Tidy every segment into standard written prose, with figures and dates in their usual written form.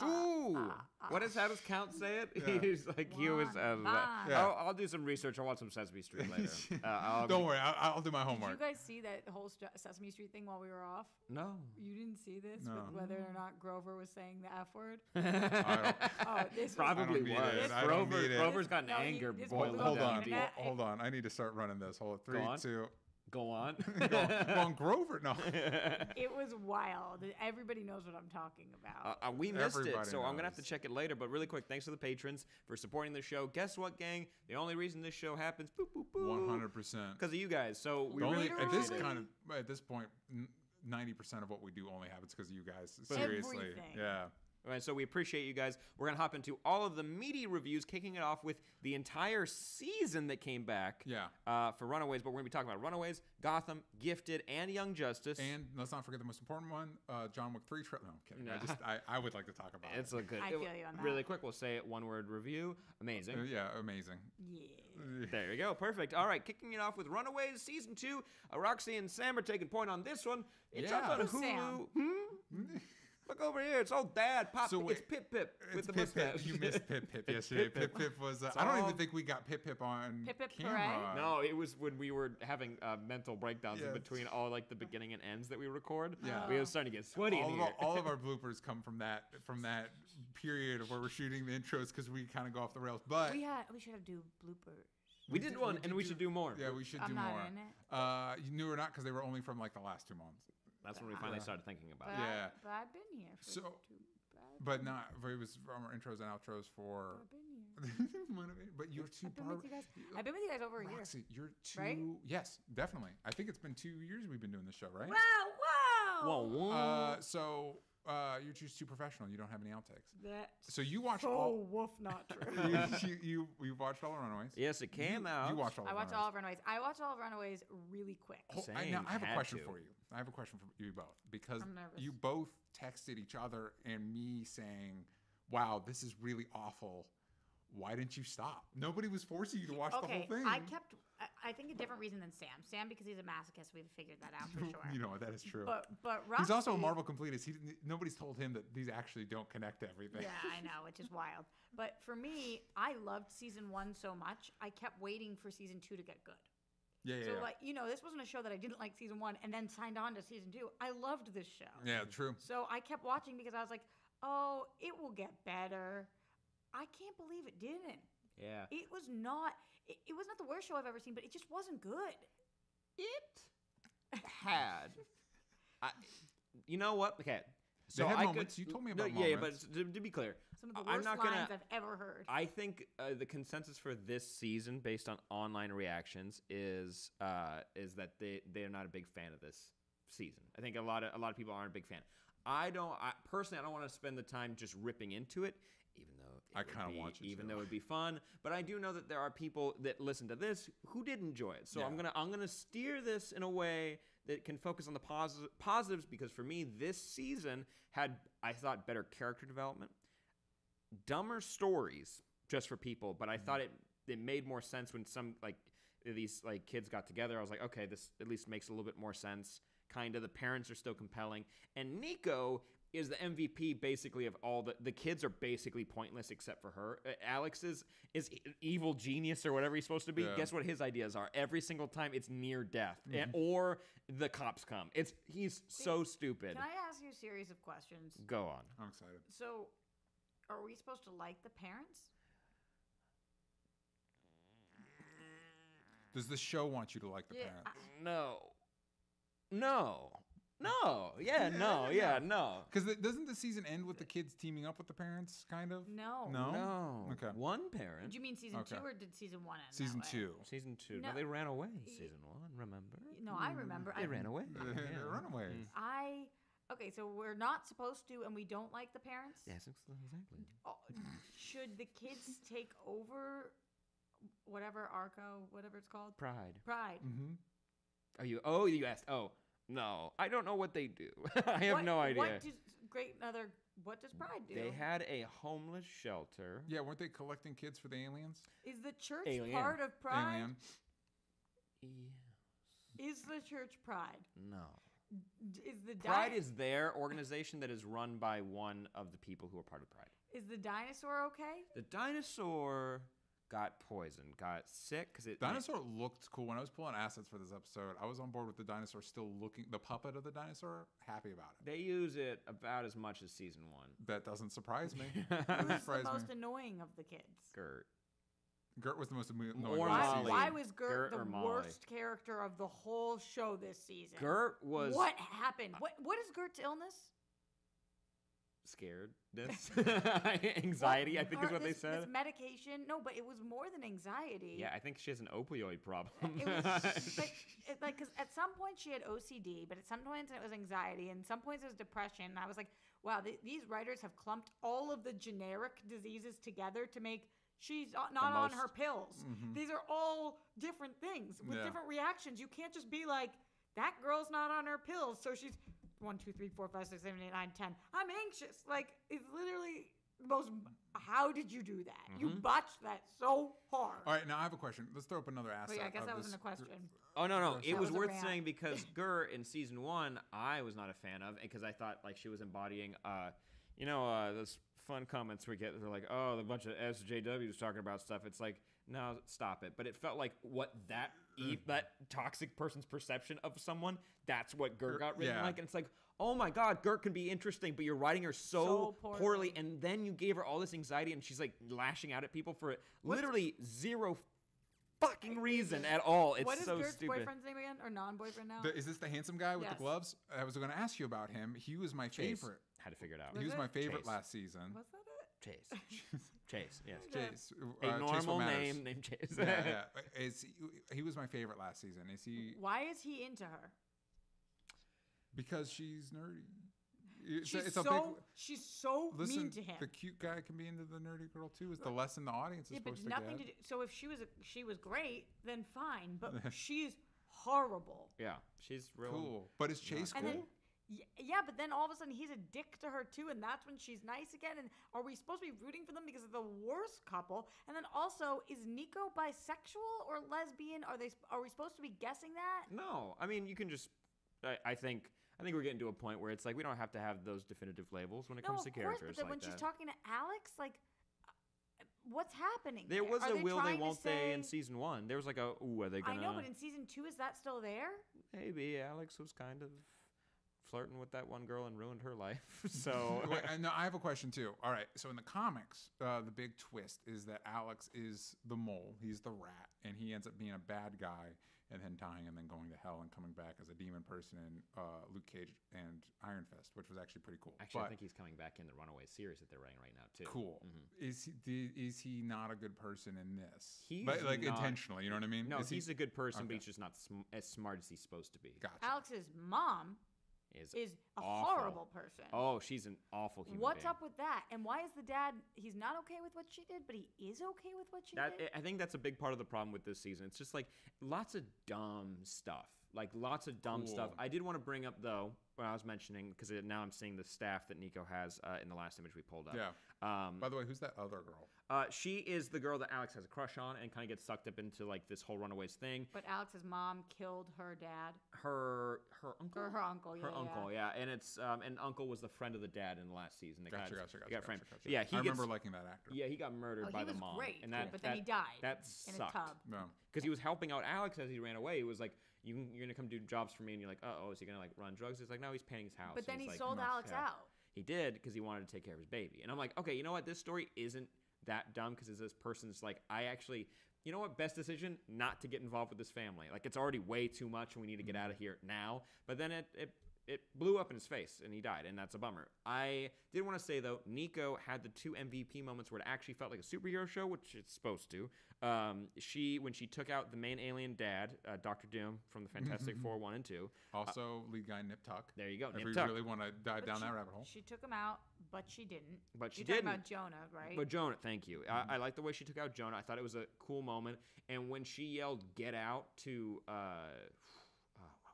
Ooh. How does Count say it? Yeah. He's like, he was. I'll do some research. I'll watch some Sesame Street later. Don't worry, I'll do my homework. Did you guys see that whole Sesame Street thing while we were off? No. You didn't see this? No. With whether or not Grover was saying the F word? This probably was. Grover's gotten anger. Hold on. I need to start running this. Hold on. 3, 2. Go on. Go on, Grover. No. It was wild. Everybody knows what I'm talking about. We missed it, so I'm going to have to check it later. But really quick, thanks to the patrons for supporting the show. Guess what, gang? The only reason this show happens, 100%. Because of you guys. So we really at this point, 90% of what we do only happens because of you guys. Seriously. Everything. Yeah. All right, so we appreciate you guys. We're going to hop into all of the meaty reviews, kicking it off with the entire season that came back for Runaways. But we're going to be talking about Runaways, Gotham, Gifted, and Young Justice. And let's not forget the most important one, John Wick 3. No, I'm kidding. No. I would like to talk about it. I feel you on that. Really quick, we'll say it, one-word review. Amazing. Amazing. Yeah. There you go. Perfect. All right, kicking it off with Runaways Season 2. Roxy and Sam are taking point on this one. It's up on Hulu. Look over here. It's old Dad. Pop. It's Pip with the mustache. You missed Pip yesterday. Pip was... I don't even think we got Pip on camera. No, it was when we were having mental breakdowns in between all like the beginning and ends that we record. Yeah. We were starting to get sweaty in here. All of our bloopers come from that period of where we're shooting the intros because we kind of go off the rails. But we should have do bloopers. We did one, and we should do more. Yeah, we should do more. I'm not in it. You knew or not because they were only from like the last 2 months. That's when we finally started thinking about it. But I've been here for but it was from our intros and outros for. I've been here. But you're too. I've been with you guys over a year. Roxy, you're too. Right? Yes, definitely. I think it's been 2 years we've been doing this show, right? Wow! Whoa! So you're just too professional. You don't have any outtakes. So you watched woof, not true. you watched all the Runaways. Yes, it came out. You watched all. I watched all of Runaways. I watched all of Runaways really quick. Now I have a question for you. I have a question for you both because you both texted each other and me saying, "Wow, this is really awful. Why didn't you stop?" Nobody was forcing you to watch the whole thing. I think a different reason than Sam. Sam, because he's a masochist, we've figured that out for sure. You know, that is true. But Roxy, he's also a Marvel completist. Nobody's told him that these actually don't connect to everything. Yeah, I know, which is wild. But for me, I loved season 1 so much, I kept waiting for season 2 to get good. So, this wasn't a show that I didn't like season 1 and then signed on to season 2. I loved this show. Yeah, true. So I kept watching because I was like, oh, it will get better. I can't believe it didn't. Yeah. It was not the worst show I've ever seen, but it just wasn't good. It had. You know what? Okay. So they had moments. You told me about moments. Yeah, but to be clear, some of the worst lines I've ever heard. I think the consensus for this season, based on online reactions, is that they're not a big fan of this season. I think a lot of people aren't a big fan. Personally, I don't want to spend the time just ripping into it, even though it would be fun. But I do know that there are people that listen to this who did enjoy it. So I'm gonna steer this in a way that can focus on the positives, because for me, this season had, I thought, better character development, dumber stories just for people. But I thought it made more sense when some these kids got together. I was like, okay, this at least makes a little bit more sense. Kind of, the parents are still compelling, and Nico is the MVP basically of all the kids are basically pointless except for her. Alex is evil genius or whatever he's supposed to be. Yeah. Guess what his ideas are? Every single time it's near death or the cops come. He's so stupid. Can I ask you a series of questions? Go on. I'm excited. So, are we supposed to like the parents? Does the show want you to like the parents? No. Because doesn't the season end with the kids teaming up with the parents, kind of? No. Okay. One parent. Did you mean season 2 or did season 1 end? Season 2. Season 2. No, they ran away. Season 1, remember? No, I remember. They ran away. They're runaways. Okay, so we're not supposed to, and we don't like the parents? Yes, exactly. Should the kids take over whatever it's called? Pride. Mm-hmm. You asked. Oh, no. I don't know what they do. I have no idea. What does Pride do? They had a homeless shelter. Yeah, weren't they collecting kids for the aliens? Is the church part of Pride? Is the church Pride? No. Is the Pride is their organization that is run by one of the people who are part of Pride. Is the dinosaur okay? The dinosaur got poisoned, got sick because it. Dinosaur looked cool when I was pulling assets for this episode. I was on board with the dinosaur still looking. The puppet of the dinosaur, happy about it. They use it about as much as season 1. That doesn't surprise me. Who's the most annoying of the kids? Gert was the most annoying. Why was Gert the worst character of the whole show this season? Gert was. What happened? What is Gert's illness? Scaredness, anxiety. I think is what they said. This medication. No, but it was more than anxiety. Yeah, I think she has an opioid problem. It was because at some point she had OCD, but at some points it was anxiety, and some points it was depression. And I was like, wow, these writers have clumped all of the generic diseases together to make. She's not on her pills. Mm-hmm. These are all different things with different reactions. You can't just be like, that girl's not on her pills, so she's 1, 2, 3, 4, 5, 6, 7, 8, 9, 10. I'm anxious. Like, it's literally the most. How did you do that? Mm-hmm. You botched that so hard. All right, now I have a question. Let's throw up another asset. I guess that wasn't a question. Oh, no. It was worth saying because Gert in season 1, I was not a fan of, because I thought like she was embodying, those fun comments we get. They're like, oh, a bunch of SJWs talking about stuff. It's like, no, stop it. But it felt like what that toxic person's perception of someone, that's what Gert got written like. And it's like, oh my God, Gert can be interesting, but you're writing her so poorly. And then you gave her all this anxiety and she's like lashing out at people for literally zero fucking reason at all. It's so Gert's stupid. Boyfriend's name again? Or non-boyfriend now? Is this the handsome guy with the gloves? I was going to ask you about him. He was my favorite. Had to figure it out. He was my favorite last season. Was that it? Chase, yes. Chase. A normal name named Chase. He was my favorite last season. Is he? Why is he into her? Because she's nerdy. She's so mean to him. The cute guy can be into the nerdy girl too. Is the lesson the audience is supposed to get? To do. So if she was great, then fine. But she's horrible. Yeah, she's real cool. But is Chase cool? Yeah, but then all of a sudden he's a dick to her too, and that's when she's nice again. And are we supposed to be rooting for them because they're the worst couple? And then also, is Nico bisexual or lesbian? Are we supposed to be guessing that? No, I mean you can just. I think we're getting to a point where it's like we don't have to have those definitive labels when it comes to characters. But then when she's talking to Alex, like, what's happening? There was a will they won't they in season 1. There was like a ooh, are they gonna? I know, but in season 2, is that still there? Maybe Alex was kind of flirting with that one girl and ruined her life. So no, I have a question too. All right, so in the comics, the big twist is that Alex is the mole. He's the rat, and he ends up being a bad guy, and then dying, and then going to hell, and coming back as a demon person in Luke Cage and Iron Fist, which was actually pretty cool. Actually, I think he's coming back in the Runaways series that they're writing right now too. Cool. Mm-hmm. Is he not a good person in this? He's but like not, intentionally, you know what I mean? No, he's a good person, but he's just not as smart as he's supposed to be. Gotcha. Alex's mom is a awful. Horrible person. Oh, she's an awful human What's being. up with that? And why is the dad, he's not okay with what she did, but he is okay with what she did? I think that's a big part of the problem with this season. It's just like lots of dumb stuff. Like lots of dumb stuff. I did want to bring up though, when I was mentioning, because now I'm seeing the staff that Nico has in the last image we pulled up. Yeah. By the way, who's that other girl? She is the girl that Alex has a crush on and kind of gets sucked up into like this whole Runaways thing. But Alex's mom killed her dad. Her uncle. Her uncle. Yeah. Her uncle. Yeah. And it's and uncle was the friend of the dad in the last season. Gotcha. Yeah. I remember liking that actor. Yeah, he got murdered by the mom. Great, and but then he died. That in sucked. a tub. No. Because he was helping out Alex as he ran away. He was like, you're gonna come do jobs for me, and you're like, is he gonna like run drugs? He's like, no, he's paying his house. But then he like, sold Alex out. He did because he wanted to take care of his baby. And I'm like, okay, you know what? This story isn't that dumb because this person's like, I actually, you know what? Best decision not to get involved with this family. Like it's already way too much, and we need to get out of here now. But then it blew up in his face, and he died, and that's a bummer. I did want to say though, Nico had the 2 MVP moments where it actually felt like a superhero show, which it's supposed to. When she took out the main alien dad, Dr. Doom from the Fantastic Four 1 and 2. Also, lead guy Nip Tuck. There you go. If we really want to dive down that rabbit hole. She took him out, but she didn't. But she didn't. You're talking about Jonah, right? But Jonah, thank you. I like the way she took out Jonah. I thought it was a cool moment. And when she yelled "Get out" to what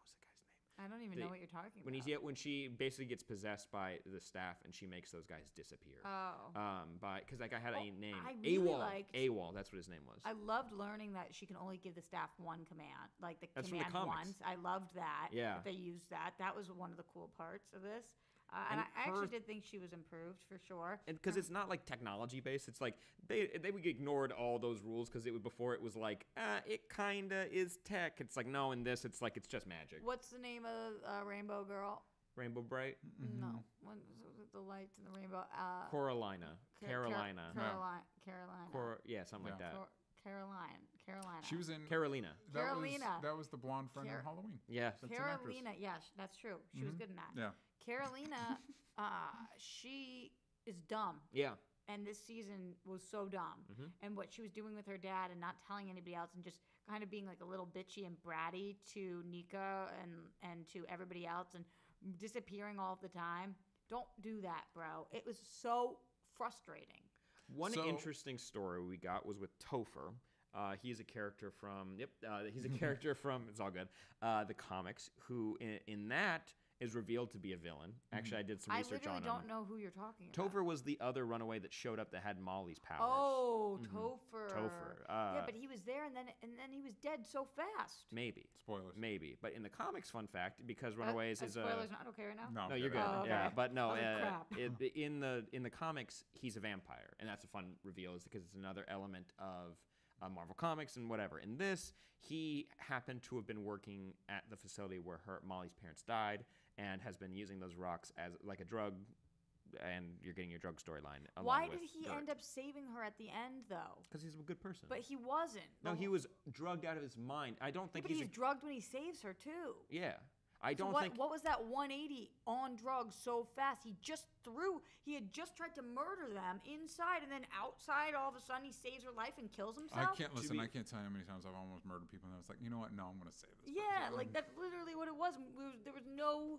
was the guy's name? I don't even know what you're talking when about. When she basically gets possessed by the staff and she makes those guys disappear. Because that guy had a name. AWOL. That's what his name was. I loved learning that she can only give the staff one command, like the that's command from the comics. once. I loved that. Yeah. That they used that. That was one of the cool parts of this. And I actually did think she was improved for sure. Because it's not like technology based. It's like they ignored all those rules because before it was like it kinda is tech. It's like no, in this it's like it's just magic. What's the name of Rainbow Girl? Rainbow Bright? Mm-hmm. No, what was it, the lights in the rainbow? Carolina. Something like that. Carolina. She was in Carolina. That was the blonde friend in Halloween. Yeah, Carolina. Yeah, that's true. She was good in that. Yeah. Carolina, she is dumb. Yeah. And this season was so dumb. Mm-hmm. And what she was doing with her dad and not telling anybody else and just kind of being like a little bitchy and bratty to Nika and to everybody else and disappearing all the time. Don't do that, bro. It was so frustrating. One interesting story we got was with Topher. He's a character from it's all good. The comics, who in that is revealed to be a villain. Actually, I did some research on him. I literally don't know who you're talking about. Topher was the other runaway that showed up that had Molly's powers. Oh, Topher. Topher. Yeah, but he was there and then he was dead so fast. Maybe. Spoilers. Maybe. But in the comics, fun fact, because Runaways is spoilers not okay right now? No, you're good. Oh, okay. Yeah, but no, crap. in the comics, he's a vampire, and that's a fun reveal, is because it's another element of Marvel Comics and whatever. In this, he happened to have been working at the facility where Molly's parents died, and has been using those rocks as like a drug, and you're getting your drug storyline. Why did he end up saving her at the end, though? Because he's a good person. But he wasn't. No, he was drugged out of his mind. I don't think he's drugged when he saves her too. Yeah. I don't think. What was that 180 on drugs so fast? He had just tried to murder them inside, and then outside, all of a sudden, he saves her life and kills himself. I can't tell you how many times I've almost murdered people, and I was like, you know what? No, I'm going to save this. Yeah, like that's literally what it was. There was no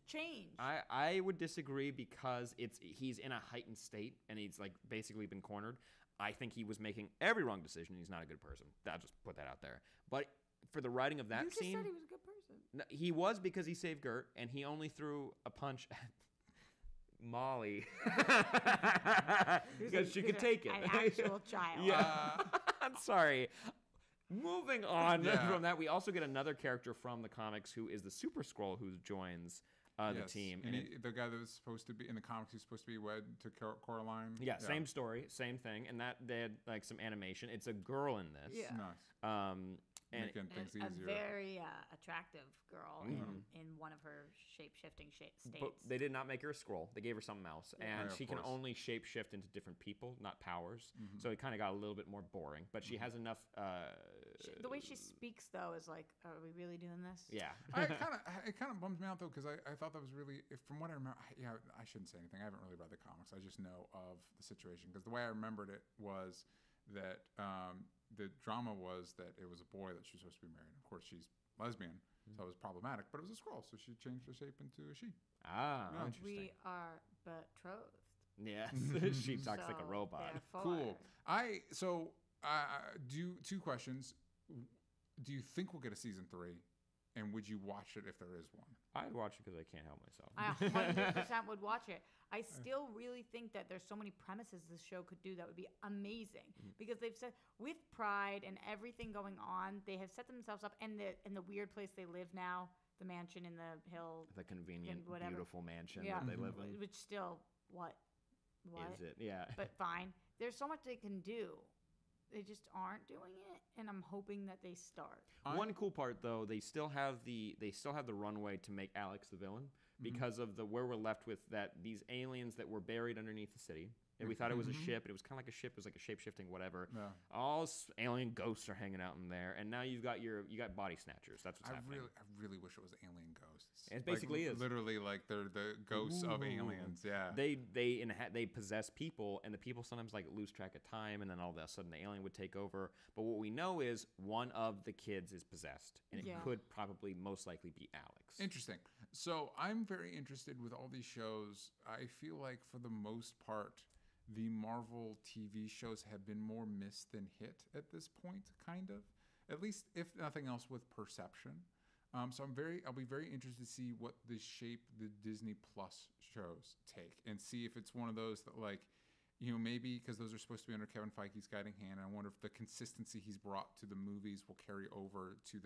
change. I would disagree because he's in a heightened state, and he's like basically been cornered. I think he was making every wrong decision. He's not a good person. I'll just put that out there. But for the writing of that scene, you just said he was a good person. No, he was, because he saved Gert, and he only threw a punch at Molly because she could take it. An actual child. Yeah. I'm sorry. Moving on from that, we also get another character from the comics who is the Super Skrull who joins the team. And the guy that was supposed to be in the comics, who's supposed to be wed to Coraline. Yeah, same story, same thing. And that they had like some animation. It's a girl in this. Yeah. Nice. And making things easier. A very attractive girl in one of her shape-shifting states. But they did not make her a Skrull. They gave her something else. And she can only shape-shift into different people, not powers. Mm-hmm. So it kind of got a little bit more boring. But she has enough... the way she speaks, though, is like, are we really doing this? Yeah. It kind of bums me out, though, because I thought that was really... From what I remember... I shouldn't say anything. I haven't really read the comics. I just know of the situation. Because the way I remembered it was that... the drama was that it was a boy that she was supposed to be married. Of course, she's lesbian, so it was problematic. But it was a Skrull, so she changed her shape into a she. Interesting. We are betrothed. Yes, she talks like a robot. Therefore. Cool. Two questions. Do you think we'll get a season 3? And would you watch it if there is one? I'd watch it because I can't help myself. I 100% would watch it. I still really think that there's so many premises this show could do that would be amazing. Because they've said, with Pride and everything going on, they have set themselves up, and the weird place they live now, the mansion in the hill. The convenient, beautiful mansion that they live in. Which still, what? Is it? Yeah. But fine. There's so much they can do. They just aren't doing it, and I'm hoping that they start. One cool part, though, they still have the runway to make Alex the villain because of where we're left with these aliens that were buried underneath the city. And we thought it was a ship. It was kind of like a ship. It was like a shape-shifting whatever. Yeah. All alien ghosts are hanging out in there, and now you got body snatchers. That's what's happening. I really wish it was alien ghosts. It basically is literally like they're the ghosts of aliens. Yeah. They possess people, and the people sometimes like lose track of time, and then all of a sudden the alien would take over. But what we know is one of the kids is possessed, and it could probably most likely be Alex. Interesting. So I'm very interested with all these shows. I feel like for the most part, the Marvel TV shows have been more miss than hit at this point, kind of. At least, if nothing else, with perception. So I'll be very interested to see what the shape the Disney Plus shows take, and see if it's one of those that like, maybe because those are supposed to be under Kevin Feige's guiding hand. And I wonder if the consistency he's brought to the movies will carry over to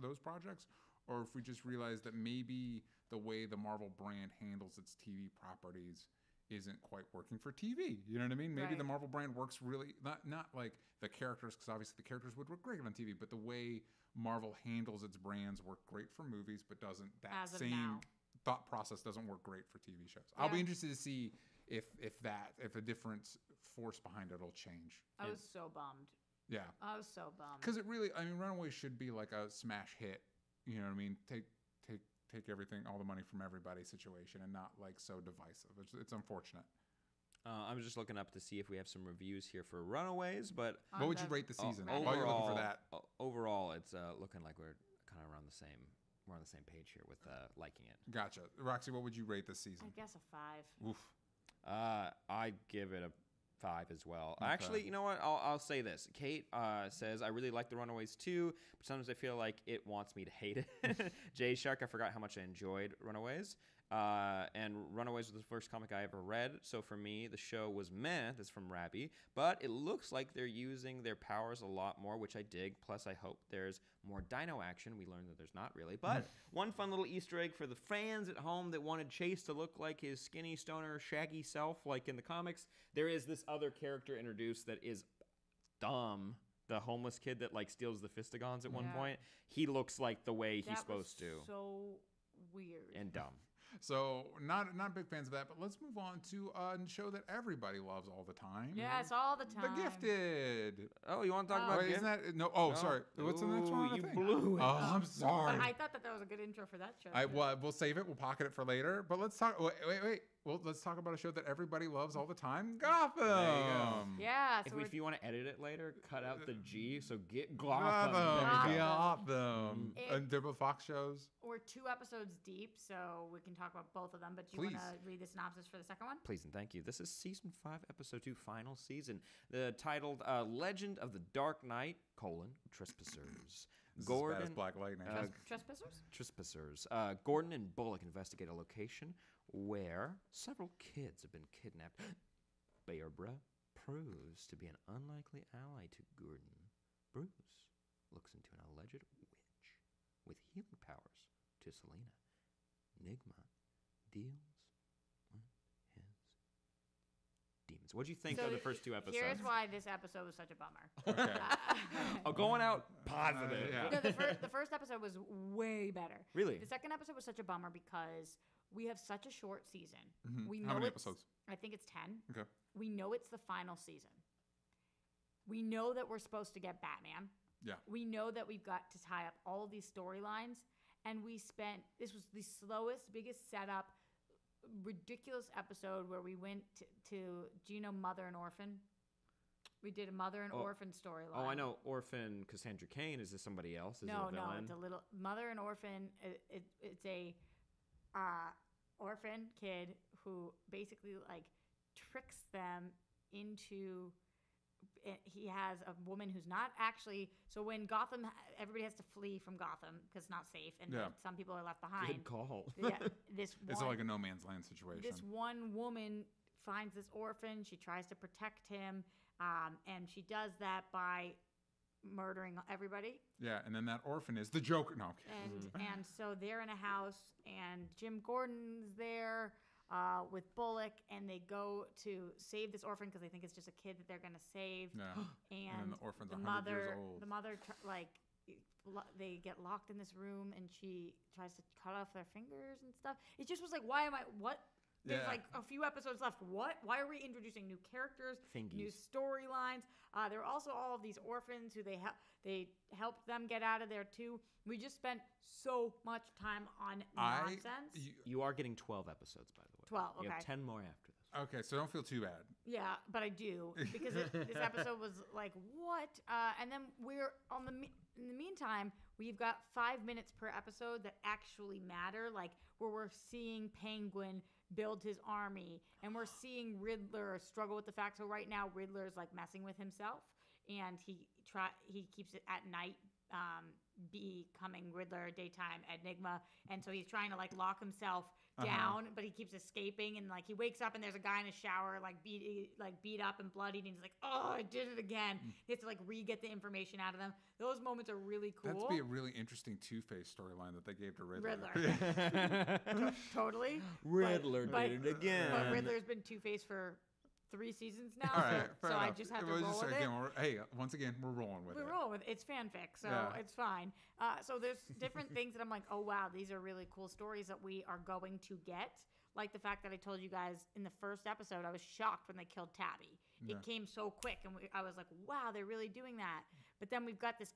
those projects, or if we just realize that maybe the way the Marvel brand handles its TV properties isn't quite working for TV. You know what I mean? Maybe the Marvel brand works really not like the characters, because obviously the characters would work great on TV, but the way Marvel handles its brands work great for movies, but doesn't thought process doesn't work great for TV shows. Yeah. I'll be interested to see if a different force behind it will change. I was so bummed. Yeah. I was so bummed. Because it really, Runaways should be like a smash hit. You know what I mean? Take everything, all the money from everybody situation, and not like so divisive. It's unfortunate. I'm just looking up to see if we have some reviews here for Runaways, but what would you rate the season? Overall, while you're looking for that, overall, it's looking like we're kind of around the same. We're on the same page here with liking it. Gotcha, Roxy. What would you rate this season? I guess a 5. Oof. I'd give it a 5 as well. Okay. Actually, you know what? I'll say this. Kate says, I really like the Runaways too, but sometimes I feel like it wants me to hate it. Jay Shark, I forgot how much I enjoyed Runaways. And Runaways was the first comic I ever read, so for me, the show was meh. That's from Rabby, but it looks like they're using their powers a lot more, which I dig. Plus, I hope there's more dino action. We learned that there's not really, but one fun little Easter egg for the fans at home that wanted Chase to look like his skinny stoner, shaggy self, like in the comics. There is this other character introduced that is dumb. The homeless kid that like steals the Fistigons at one point. He looks like the way he's supposed to. So weird and dumb. So not big fans of that, but let's move on to a show that everybody loves all the time. Yes, all the time. The Gifted. Oh, you want to talk about Gifted? Isn't that no? Oh, no. Sorry. What's the next one? You blew it. Oh, I'm sorry. But I thought that was a good intro for that show. We'll save it. We'll pocket it for later. But let's talk. Wait. Well, let's talk about a show that everybody loves all the time, Gotham. There you go. Yeah. So if you want to edit it later, cut out the G. So get Gotham. Gotham. And they're both Fox shows. We're 2 episodes deep, so we can talk about both of them. But do you want to read the synopsis for the second one? Please and thank you. This is season 5, episode 2, final season. Titled "Legend of the Dark Knight: Trespassers." Gordon, Black Lightning. Trespassers. Gordon and Bullock investigate a location where several kids have been kidnapped. Barbara proves to be an unlikely ally to Gordon. Bruce looks into an alleged witch with healing powers to Selena. Nigma deals with his demons. What do you think of the first 2 episodes? Here's why this episode was such a bummer. Okay. Going out positive. No, the first episode was way better. Really? The second episode was such a bummer because we have such a short season. Mm-hmm. We know How many episodes? I think it's 10. Okay. We know it's the final season. We know that we're supposed to get Batman. Yeah. We know that we've got to tie up all of these storylines. And this was the slowest, biggest setup, ridiculous episode where we went to do you know Mother and Orphan? We did a Mother and Orphan storyline. Oh, I know Orphan Cassandra Cain. Is this somebody else? Is no, it a villain? No, it's a little Mother and Orphan. It's a orphan kid who basically like tricks them into. He has a woman who's not actually. So when Gotham, everybody has to flee from Gotham because it's not safe, and some people are left behind. Good call. It's like a no man's land situation. This one woman finds this orphan. She tries to protect him, and she does that by murdering everybody. Yeah, and then that orphan is the Joker. No. And so they're in a house, and Jim Gordon's there. With Bullock, and they go to save this orphan because they think it's just a kid that they're going to save. Yeah. And the orphan's 100 years old. The mother, they get locked in this room, and she tries to cut off their fingers and stuff. It just was like, what? There's like a few episodes left. What? Why are we introducing new characters, new storylines? There are also all of these orphans who they helped them get out of there too. We just spent so much time on nonsense. You are getting 12 episodes, by the way. 12, okay. You have 10 more after this. Okay, so don't feel too bad. Yeah, but I do because this episode was like, what? And then in the meantime, we've got 5 minutes per episode that actually matter, like where we're seeing Penguin build his army, and we're seeing Riddler struggle with the fact. So right now, Riddler is like messing with himself, and he keeps it at night. becoming Riddler, daytime Enigma, and so he's trying to like lock himself down, but he keeps escaping, and like he wakes up and there's a guy in a shower like beat up and bloodied, and he's like, oh, I did it again. He has to like re-get the information out of them. Those moments are really cool. That'd be a really interesting Two-Face storyline that they gave to Riddler. Totally. Riddler did it again. But Riddler's been Two-Face for 3 seasons now, all right, so I just have to roll with it. Hey, once again, we're rolling with it. We're rolling with it. It's fanfic, so it's fine. So there's different things that I'm like, oh, wow, these are really cool stories that we are going to get. Like the fact that I told you guys in the first episode, I was shocked when they killed Tabby. It came so quick, and I was like, wow, they're really doing that. But then we've got this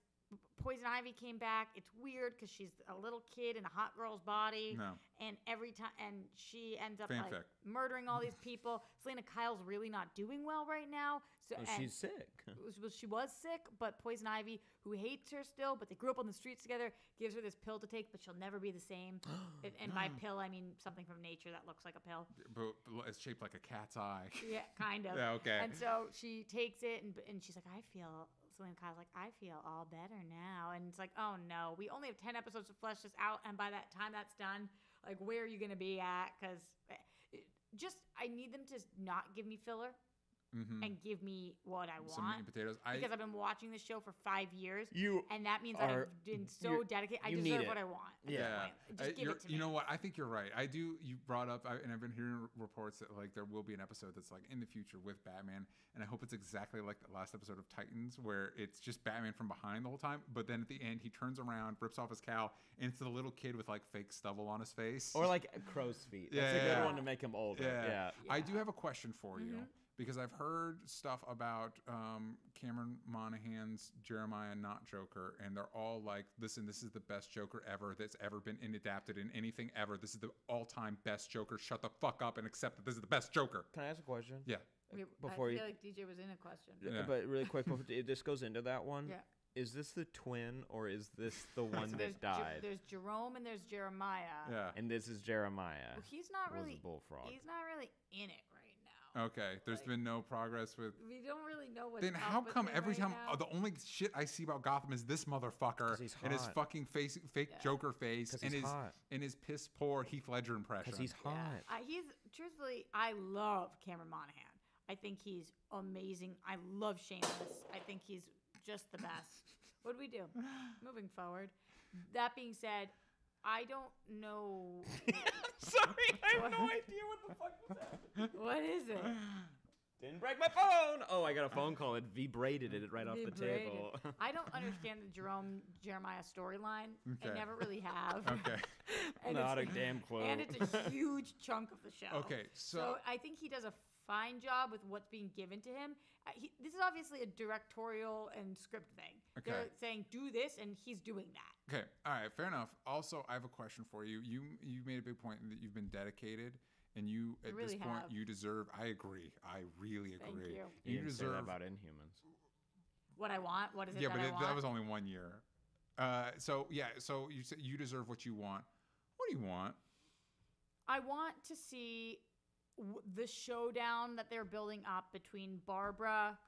Poison Ivy came back. It's weird because she's a little kid in a hot girl's body, and every time, and she ends up like murdering all these people. Selena Kyle's really not doing well right now. So she's sick. She was sick, but Poison Ivy, who hates her still, but they grew up on the streets together, gives her this pill to take, but she'll never be the same. And by pill, I mean something from nature that looks like a pill. But it's shaped like a cat's eye. Yeah, kind of. Yeah, okay. And so she takes it, and she's like, I feel. Selena Kyle's like, I feel all better now. And it's like, oh no, we only have 10 episodes to flesh this out. And by that time that's done, like, where are you going to be at? Because I need them to not give me filler and give me what I want. Some meat and potatoes. Because I've been watching this show for 5 years. And that means I've been so dedicated. I deserve what I want. Yeah. Just give it to me. You know what? I think you're right. You brought up, and I've been hearing reports that like there will be an episode that's like in the future with Batman. And I hope it's exactly like the last episode of Titans, where it's just Batman from behind the whole time. But then at the end, he turns around, rips off his cowl, and it's the little kid with like fake stubble on his face. Or like crow's feet. That's a good one to make him older. Yeah. I do have a question for you. Because I've heard stuff about Cameron Monaghan's Jeremiah not Joker, and they're all like, listen, this is the best Joker ever that's ever been adapted in anything ever. This is the all-time best Joker. Shut the fuck up and accept that this is the best Joker. Can I ask a question? Yeah. I feel like DJ was in a question. Yeah. But really quick, this goes into that one. Yeah. Is this the twin, or is this the one that died? There's Jerome and there's Jeremiah. Yeah. And this is Jeremiah. Well, he's not really in it right now. Okay. There's been no progress with. We don't really know what's Then how come every time the only shit I see about Gotham is this motherfucker and his fucking fake Joker face and his piss poor Heath Ledger impression? Because he's hot. Yeah. Truthfully, I love Cameron Monaghan. I think he's amazing. I love Shameless. I think he's just the best. What do we do? Moving forward. That being said, I don't know. Sorry, I have no idea what the fuck was that. What is it? Didn't break my phone. Oh, I got a phone call. It vibrated it right off the table. I don't understand the Jeremiah storyline. I never really have. Okay. Not a damn clue. And it's a huge chunk of the show. Okay, so I think he does a fine job with what's being given to him. This is obviously a directorial and script thing. Okay. They're saying, do this, and he's doing that. Okay. All right. Fair enough. Also, I have a question for you. You made a big point that you've been dedicated, and you at this point you deserve. I agree. I really agree. Thank you. You deserve that about Inhumans. What I want. What is it? Yeah, that but I want? That was only 1 year. So you said you deserve what you want. What do you want? I want to see the showdown that they're building up between Barbara,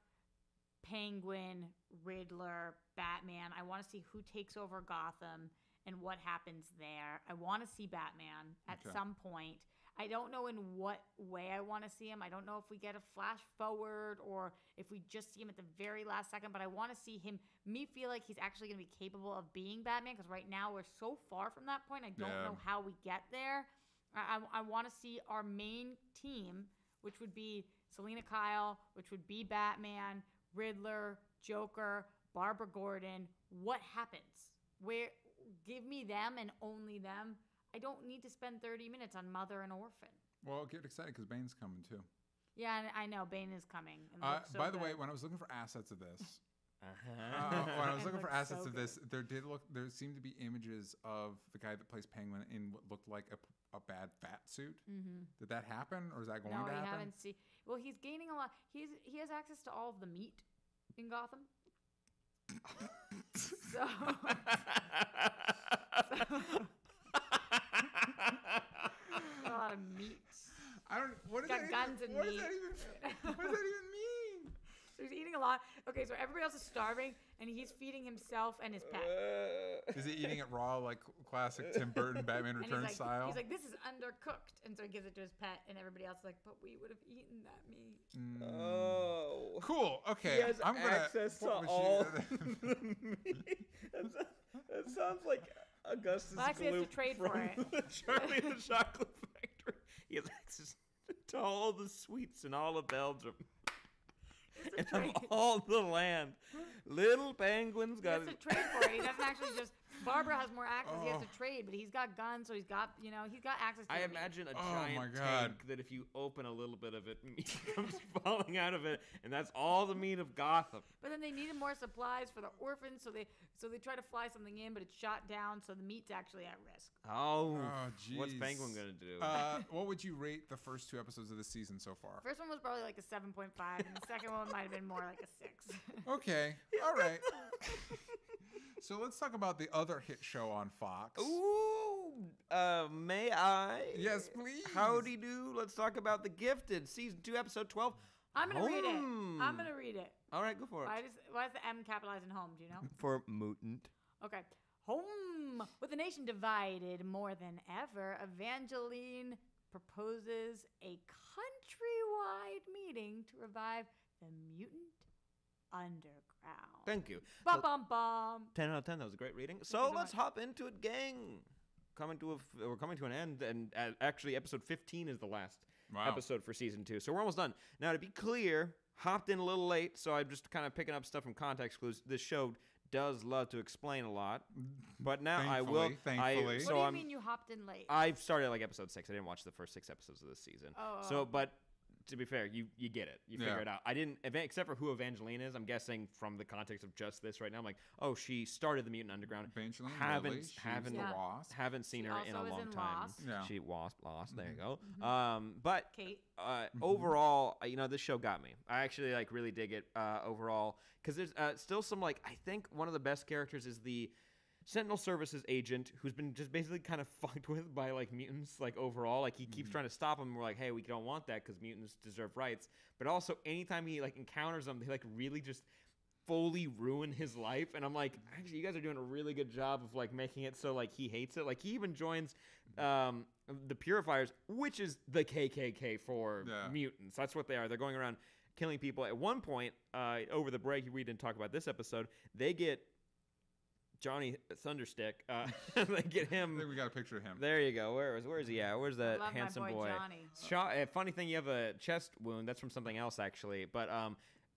Penguin, Riddler, Batman. I want to see who takes over Gotham and what happens there. I want to see Batman at some point. I don't know in what way I want to see him. I don't know if we get a flash forward or if we just see him at the very last second, but I want to see me feel like he's actually going to be capable of being Batman, because right now we're so far from that point. I don't know how we get there. I want to see our main team, which would be Selena Kyle, which would be Batman, Riddler, Joker, Barbara Gordon. What happens? Give me them and only them. I don't need to spend 30 minutes on Mother and Orphan. Well, get excited because Bane's coming too. Yeah, I know. Bane is coming. By the way, when I was looking for assets of this, there seemed to be images of the guy that plays Penguin in what looked like a bad fat suit. Mm-hmm. Did that happen, or is that going to happen? No, I haven't seen. Well, he's gaining a lot. He has access to all of the meat in Gotham. so a lot of meat. What does that even mean? So he's eating a lot. Okay, so everybody else is starving, and he's feeding himself and his pet. Is he eating it raw, like classic Tim Burton Batman Returns style? He's like, this is undercooked. And so he gives it to his pet, and everybody else is like, but we would have eaten that meat. Oh. Cool. Okay. He has I'm gonna access to all the meat. That sounds like Augustus He has to trade for it. Charlie and the Chocolate Factory. He has access to all the sweets in all of Belgium. And of all the land. Little penguins got He has to trade for it. He doesn't actually just... Barbara has more access. He has to trade, but he's got guns, so he's got access to I imagine a giant tank that if you open a little bit of it, meat comes falling out of it, and that's all the meat of Gotham. But then they needed more supplies for the orphans, so they try to fly something in, but it's shot down, so the meat's actually at risk. Oh, geez. What's Penguin gonna do? What would you rate the first 2 episodes of the season so far? First one was probably like a 7.5, and the second one might have been more like a 6. Okay, all right. So let's talk about the other hit show on Fox. Ooh, may I? Yes, please. Howdy do. Let's talk about The Gifted, season 2, episode 12. I'm gonna read it. All right, go for it. Why is the M capitalized in home? Do you know? For mutant. Okay. Home. With the nation divided more than ever, Evangeline proposes a countrywide meeting to revive the mutant underground. Thank you. Bum, bum, bum. 10 out of 10. That was a great reading. So let's hop into it, gang. We're coming to an end, and actually, episode 15 is the last episode for season 2. So we're almost done. Now, to be clear, hopped in a little late, so I'm just kind of picking up stuff from context clues. This show does love to explain a lot, but now I will. Thankfully. What do you mean you hopped in late? I started at like episode 6. I didn't watch the first 6 episodes of this season. Oh. So, but to be fair, you get it. You figure it out. I didn't, except for who Evangeline is. I'm guessing from the context of just this right now. I'm like, oh, she started the Mutant Underground. Evangeline, haven't seen her in a long time. Lost. Yeah. She lost. There you go. Mm-hmm. But Kate. Overall, this show got me. I actually really dig it overall because there's still some I think one of the best characters is the Sentinel Services agent who's been just basically kind of fucked with by mutants overall. He keeps trying to stop them. We're like, hey, we don't want that because mutants deserve rights. But also anytime he encounters them, they really just fully ruin his life. And I'm like, actually, you guys are doing a really good job of making it so he hates it. He even joins the Purifiers, which is the KKK for mutants. That's what they are. They're going around killing people. At one point, over the break, we didn't talk about this episode, they get Johnny Thunderstick. They get him. I think we got a picture of him. There you go. Where is he at? Where's that handsome my boy boy? Johnny. Funny thing, you have a chest wound. That's from something else, actually. But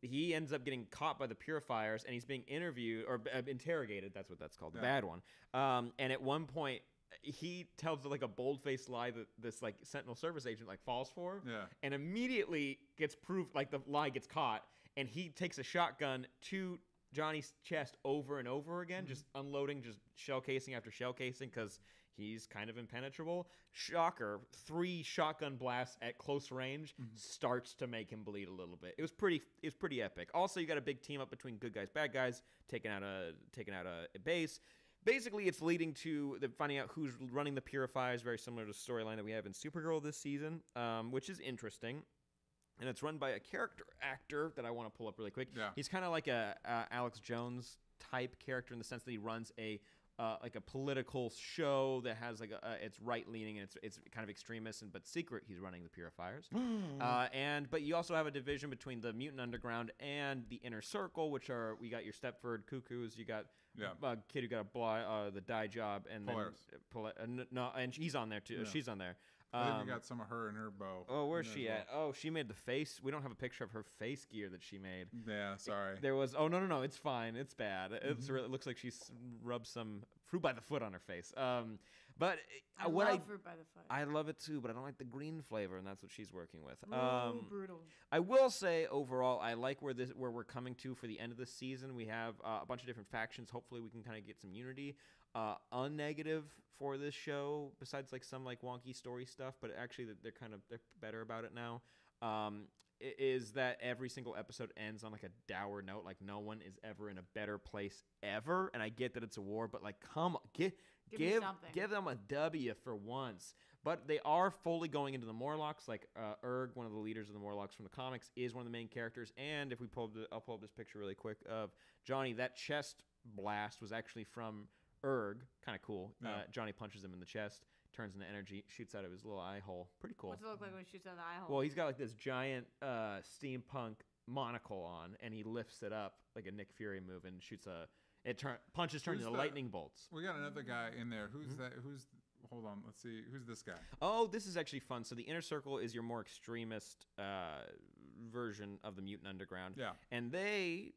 he ends up getting caught by the Purifiers, and he's being interviewed or interrogated. That's what that's called. The bad one. And at one point, he tells a bold-faced lie that this Sentinel Service agent falls for. Yeah. And immediately gets proved the lie gets caught, and he takes a shotgun to Johnny's chest over and over again, just unloading just shell casing after shell casing because he's kind of impenetrable. Shocker, 3 shotgun blasts at close range starts to make him bleed a little bit. It was pretty epic. Also, you got a big team up between good guys, bad guys, taking out a base. Basically, it's leading to finding out who's running the Purifiers, very similar to the storyline that we have in Supergirl this season, which is interesting. And it's run by a character actor that I want to pull up really quick. Yeah. He's kind of like a Alex Jones type character in the sense that he runs a political show that has it's right leaning and it's kind of extremist but secret. He's running the Purifiers. But you also have a division between the Mutant Underground and the Inner Circle, which are we got your Stepford Cuckoos, you got a kid who got the dye job, and and she's on there too. Yeah. She's on there. I think we got some of her in her bow. Oh, where's she at? Oh, she made the face. We don't have a picture of her face gear that she made. Yeah, sorry. There was. Oh no, it's fine. It's bad. It looks like she's rubbed some fruit by the foot on her face. But I love fruit by the foot. I love it too, but I don't like the green flavor, and that's what she's working with. Brutal. I will say overall, I like where we're coming to for the end of the season. We have a bunch of different factions. Hopefully, we can kind of get some unity. Unnegative for this show, besides some wonky story stuff, but actually they're better about it now. Is that every single episode ends on a dour note, no one is ever in a better place ever. And I get that it's a war, but come on, give them a W for once. But they are fully going into the Morlocks. Like Urg, one of the leaders of the Morlocks from the comics, is one of the main characters. And if we I'll pull up this picture really quick of Johnny. That chest blast was actually from Urg. Kind of cool. Yeah. Johnny punches him in the chest, turns into energy, shoots out of his little eye hole. Pretty cool. What's it look like when he shoots out of the eye hole? Well, he's got like this giant steampunk monocle on, and he lifts it up like a Nick Fury move and shoots punches turn into lightning bolts. We got another guy in there. Who's that? Hold on, let's see. Who's this guy? Oh, this is actually fun. So the Inner Circle is your more extremist version of the Mutant Underground. Yeah. And they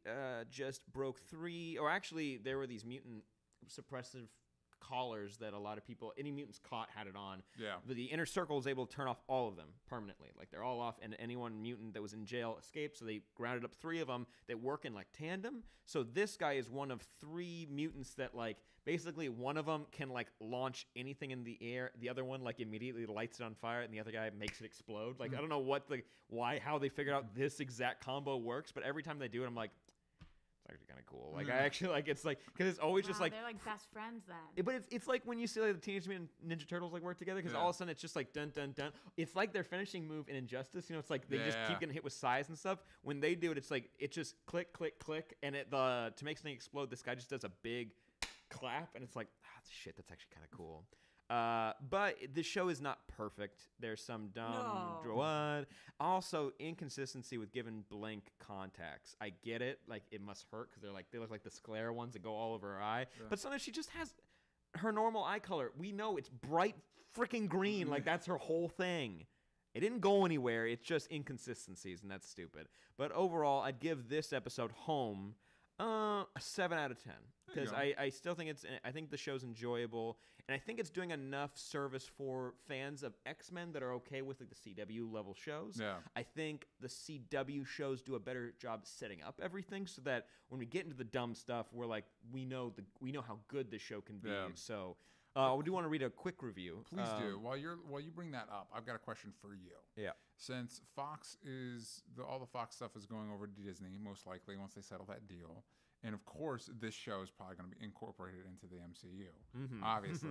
just broke 3, or actually there were these mutant suppressive collars that a lot of people, any mutants caught, had it on. Yeah. But the Inner Circle is able to turn off all of them permanently. Like they're all off, and anyone mutant that was in jail escaped. So they grounded up 3 of them that work in like tandem. So this guy is one of 3 mutants that like basically one of them can like launch anything in the air. The other one like immediately lights it on fire, and the other guy makes it explode. Like I don't know how they figured out this exact combo works, but every time they do it, I'm like, it's actually kind of cool. Like I actually like it's like because it's always just like they're like best friends then. But it's like when you see like the Teenage Mutant Ninja Turtles like work together because all of a sudden it's just like dun dun dun. It's like their finishing move in Injustice. You know, it's like they just keep getting hit with size and stuff. When they do it, it's like it just click click click, and to make something explode, this guy just does a big clap, and it's like shit. That's actually kind of cool. But the show is not perfect. There's some dumb also inconsistency with giving Blink contacts. I get it. Like it must hurt because they look like the sclera ones that go all over her eye. Yeah. But sometimes she just has her normal eye color. We know it's bright freaking green. Like that's her whole thing. It didn't go anywhere. It's just inconsistencies, and that's stupid. But overall, I'd give this episode Home a 7 out of 10 because I still think I think the show's enjoyable, and I think it's doing enough service for fans of X-Men that are okay with like the CW level shows. Yeah. I think the CW shows do a better job setting up everything so that when we get into the dumb stuff, we're like we know how good this show can be. Yeah. So I do want to read a quick review. Please do. While you bring that up, I've got a question for you. Yeah. Since Fox all the Fox stuff is going over to Disney, most likely once they settle that deal, and of course this show is probably going to be incorporated into the MCU. Obviously,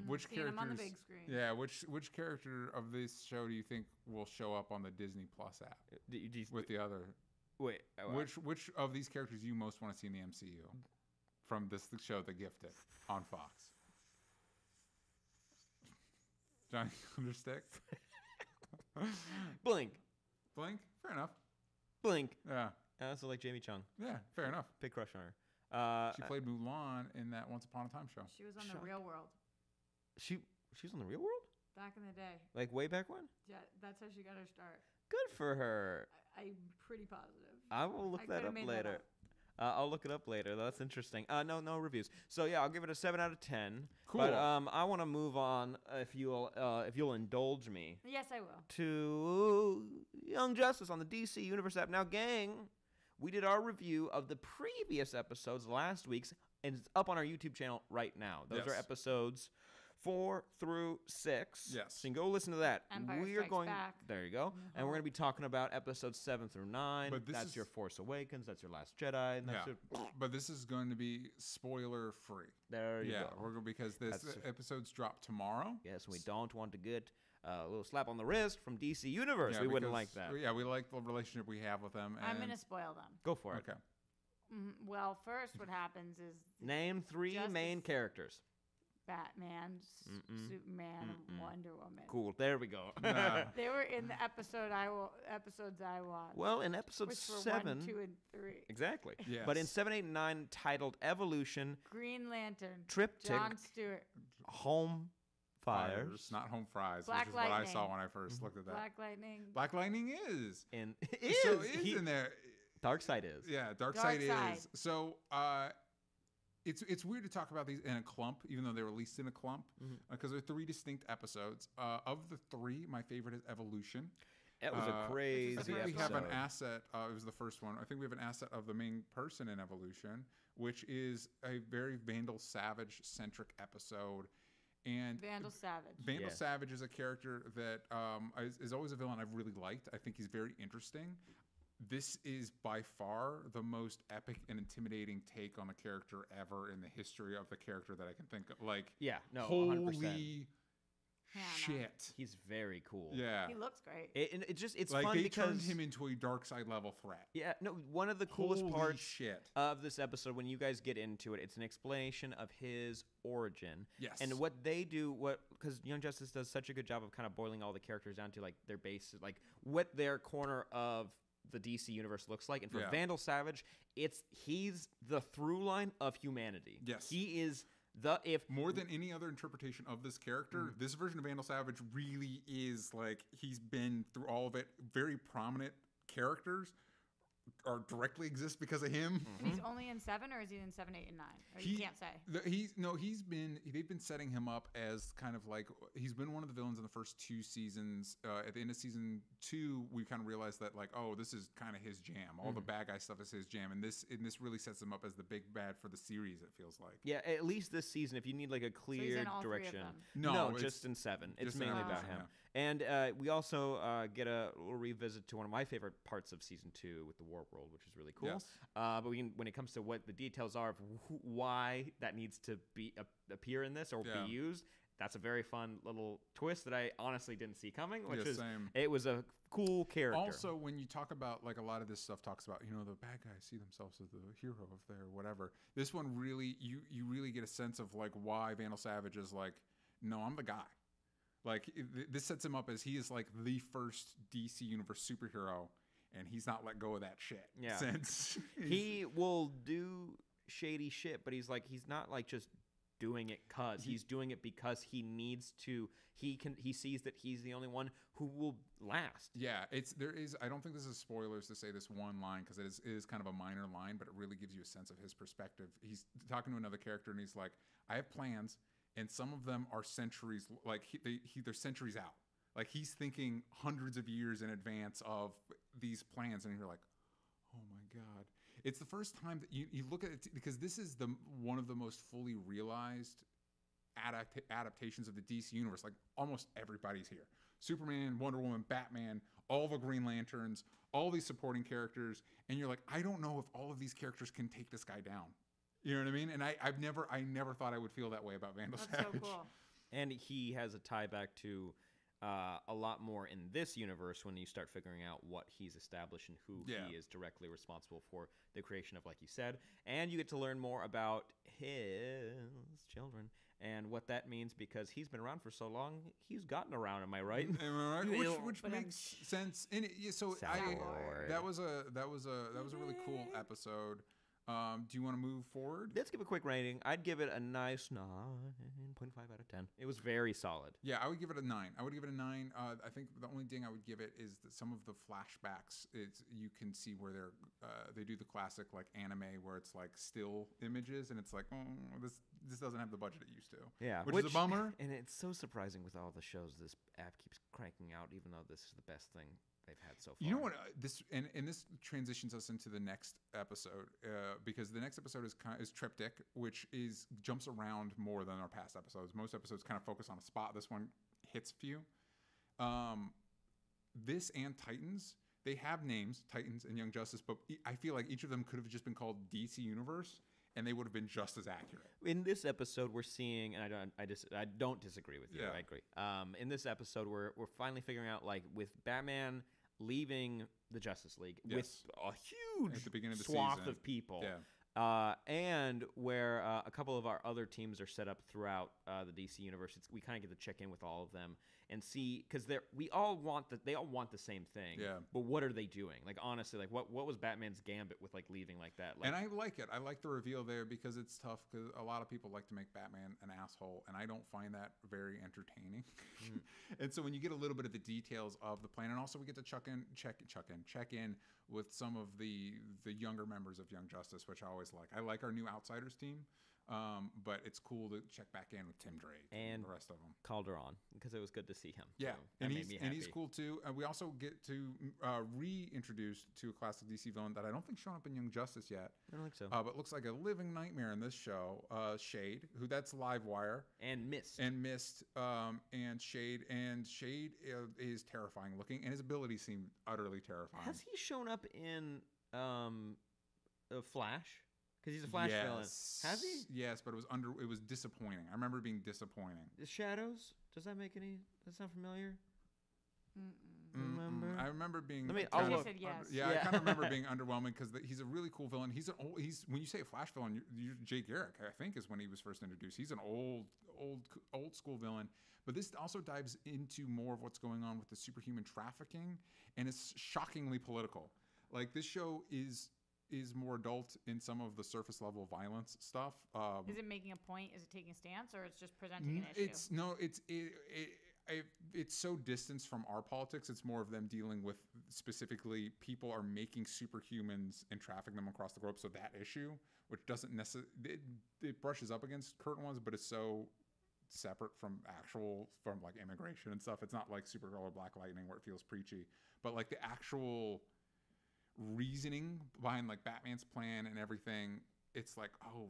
which characters? On the big screen. Yeah. Which character of this show do you think will show up on the Disney Plus app with the other? Wait. Which of these characters you most want to see in the MCU from the show The Gifted on Fox? Johnny Understick? Blink. Fair enough. Blink. Yeah. I also like Jamie Chung. Yeah, fair enough. Big crush on her. She played Mulan in that Once Upon a Time show. She was on The Real World. She was on The Real World? Back in the day. Like way back when? Yeah, that's how she got her start. Good for her. I'm pretty positive. I will look that up later. I'll look it up later. That's interesting. No reviews. So yeah, I'll give it a 7 out of 10. Cool. But I want to move on, if you'll indulge me. Yes, I will. To Young Justice on the DC Universe app. Now, gang, we did our review of the previous episodes last week's, and it's up on our YouTube channel right now. Those are episodes 4 through 6. Yes. So you can go listen to that. Empire Strikes Back. There you go. And we're going to be talking about episodes 7 through 9. That's your Force Awakens. That's your Last Jedi. And that's but this is going to be spoiler free. There you go. Because this episodes drop tomorrow. Yes, we don't want to get a little slap on the wrist from DC Universe. We wouldn't like that. Yeah, we like the relationship we have with them. I'm going to spoil them. Go for it. Okay. Well, first what happens is... Name 3 main characters. Batman, Superman, and Wonder Woman. Cool. There we go. They were in the episodes I watched. Well, in episode 7, 1, 2, and 3. Exactly. Yes. But in 7, 8, and 9, titled Evolution, Green Lantern, Triptych, John Stewart, Home Fires, not Home Fries, Black which is Lightning. what I saw when I first looked at that. Black Lightning. Black Lightning is. And in there. Darkseid is. Yeah, Darkseid is. So it's weird to talk about these in a clump, even though they're released in a clump, because they're 3 distinct episodes. Of the 3, my favorite is Evolution. It was a crazy I think episode. we have an asset. It was the first one. I think we have an asset of the main person in Evolution, which is a very Vandal Savage-centric episode. And Vandal Savage. Vandal Savage is a character that is always a villain I've really liked. I think he's very interesting. This is by far the most epic and intimidating take on a character ever in the history of the character that I can think of. Like, 100%. Holy shit. He's very cool. Yeah. He looks great. It's like fun they because turned him into a dark side level threat. Yeah, no, one of the coolest Holy parts shit. of this episode, when you guys get into it, it's an explanation of his origin. Yes. And what they do, because Young Justice does such a good job of kind of boiling all the characters down to like their base, like what their corner of the DC universe looks like. And for Vandal Savage, he's the through line of humanity. Yes. He is more than any other interpretation of this character, this version of Vandal Savage really is like he's been through all of it. Very prominent characters are directly exist because of him. And he's only in 7, or is he in 7, 8, and 9? Or you can't say. They've been setting him up as kind of like he's been one of the villains in the first 2 seasons. At the end of season 2, we kind of realized that like, oh, this is kind of his jam. All the bad guy stuff is his jam, and this really sets him up as the big bad for the series. It feels like. Yeah, at least this season, if you need like a clear direction. No, just in 7. It's mainly about him. And we also get a little revisit to one of my favorite parts of season 2 with the War World, which is really cool. Yes. But when it comes to what the details are of why that needs to appear in this or be used, that's a very fun little twist that I honestly didn't see coming. It was a cool character. Also, when you talk about like a lot of this stuff talks about the bad guys see themselves as the hero of their whatever. This one really you really get a sense of like why Vandal Savage is like, no, I'm the guy. Like this sets him up as he is like the first DC Universe superhero, and he's not let go of that shit. Yeah, since he will do shady shit, but he's not like just doing it he's doing it because he needs to. He sees that he's the only one who will last. Yeah, I don't think this is spoilers to say this one line because it is kind of a minor line, but it really gives you a sense of his perspective. He's talking to another character, and he's like, "I have plans." And some of them are centuries, like they're centuries out. Like he's thinking hundreds of years in advance of these plans, and you're like, oh my God. It's the first time that you look at it, because this is one of the most fully realized adaptations of the DC universe. Like almost everybody's here. Superman, Wonder Woman, Batman, all the Green Lanterns, all these supporting characters. And you're like, I don't know if all of these characters can take this guy down. You know what I mean? And I never thought I would feel that way about Vandal Savage. So cool. And he has a tie back to a lot more in this universe when you start figuring out what he's established and who he is directly responsible for the creation of, like you said. And you get to learn more about his children and what that means, because he's been around for so long. He's gotten around. Am I right? Which makes sense. And that was a really cool episode. Do you want to move forward? Let's give a quick rating. I'd give it a nice 9.5 out of 10. It was very solid. Yeah, I would give it a 9. I think the only thing I would give it is that some of the flashbacks. You can see where they do the classic like anime where it's like still images, and it's like, this doesn't have the budget it used to. Yeah, which is a bummer. And it's so surprising with all the shows this app keeps cranking out, even though this is the best thing they've had so far. You know what? This transitions us into the next episode because the next episode is Triptych, which jumps around more than our past episodes. Most episodes kind of focus on a spot. This one hits a few. This and Titans, they have names, Titans and Young Justice, but I feel like each of them could have just been called DC Universe, and they would have been just as accurate. In this episode, we're seeing, and I don't disagree with you. Yeah. I agree. In this episode, we're finally figuring out, like, with Batman leaving the Justice League with a huge at the beginning of the swath season. of people. Yeah. And where a couple of our other teams are set up throughout the DC universe, we kind of get to check in with all of them and see, because they all want the same thing. Yeah. But what are they doing? Like, honestly, like what was Batman's gambit with like leaving like that? Like, and I like it. I like the reveal there because it's tough. Because a lot of people like to make Batman an asshole, and I don't find that very entertaining. And so when you get a little bit of the details of the plan, and also we get to check in with some of the younger members of Young Justice, which I always like. I like our new Outsiders team. But it's cool to check back in with Tim Drake and the rest of them. Calderon, because it was good to see him. Yeah, so and he's cool too. We also get to reintroduce to a classic DC villain that I don't think shown up in Young Justice yet. I don't think so. But looks like a living nightmare in this show. Shade, that's Livewire. And Mist. And Shade is terrifying looking, and his abilities seem utterly terrifying. Has he shown up in Flash? Because he's a Flash villain. Has he? Yes, but it was disappointing. I remember it being disappointing. The Shadows? Does that make any? That sound familiar? Remember? I remember being. I'll look. Yes. Yeah, I kind of remember being underwhelming because he's a really cool villain. He's when you say a Flash villain, Jay Garrick, I think, is when he was first introduced. He's an old school villain. But this also dives into more of what's going on with the superhuman trafficking, and it's shockingly political. Like, this show is more adult in some of the surface level violence stuff. Is it making a point? Is it taking a stance, or it's just presenting an issue? It's so distanced from our politics. It's more of them dealing with specifically people are making superhumans and trafficking them across the globe. So that issue, which doesn't necessarily, it brushes up against current ones, but it's so separate from like immigration and stuff. It's not like Supergirl or Black Lightning where it feels preachy, but like the actual reasoning behind like Batman's plan and everything, it's like, oh,